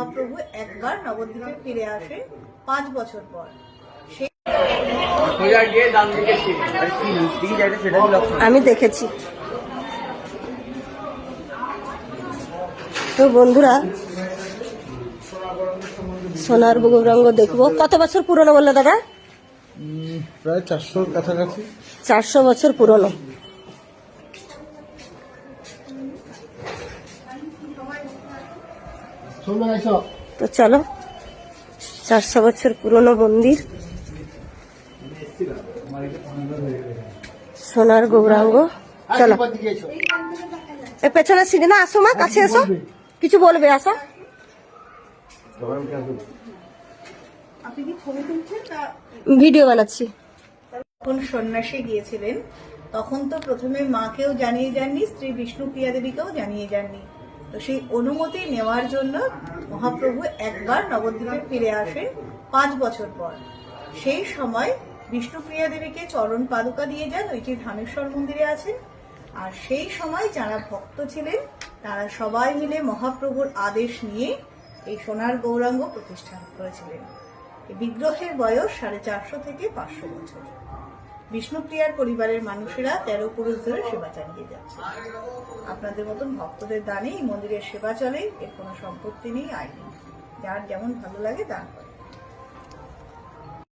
মহাপ্রভু একবার নবদ্বীপে ফিরে আসেন 5 বছর পর। আমি দেখেছি। তো বন্ধুরা, সোনার গৌরাঙ্গ দেখবো। কত বছর পুরনো বললো দাদা? প্রায় 400 কাছাকাছি। 400 বছর পুরনো। তো চলো, 400 বছর পুরনো মন্দির, সোনার গৌরাঙ্গ। চলো পেছনে সিঁড়ি না, আসো মা, কাছে এসো, কিছু বলবে, আসো। ভিডিও বানাচ্ছি। যখন সন্ন্যাসে গিয়েছিলেন তখন তো প্রথমে মাকেও জানিয়ে যাননি, স্ত্রী বিষ্ণুপ্রিয়া দেবীকেও জানিয়ে যাননি। তো সেই অনুমতি নেওয়ার জন্য মহাপ্রভু একবার নবদ্বীপে ফিরে আসেন 5 বছর পর। সেই সময় বিষ্ণুপ্রিয়া দেবীকে চরণ পাদুকা দিয়ে যান, ওইটি ধামেশ্বর মন্দিরে আছেন। আর সেই সময় যারা ভক্ত ছিলেন তারা সবাই মিলে মহাপ্রভুর আদেশ নিয়ে এই সোনার গৌরাঙ্গ প্রতিষ্ঠা করেছিলেন। এই বিগ্রহের বয়স 450 থেকে 500 বছর। বিষ্ণুপ্রিয়ার পরিবারের মানুষেরা 13 পুরুষ ধরে সেবা চালিয়ে যাচ্ছে। আপনাদের মতন ভক্তদের দানে এই মন্দিরের সেবা চলে, এর কোনো সম্পত্তি নেই, আয় নেই, যার যেমন ভালো লাগে দান করে।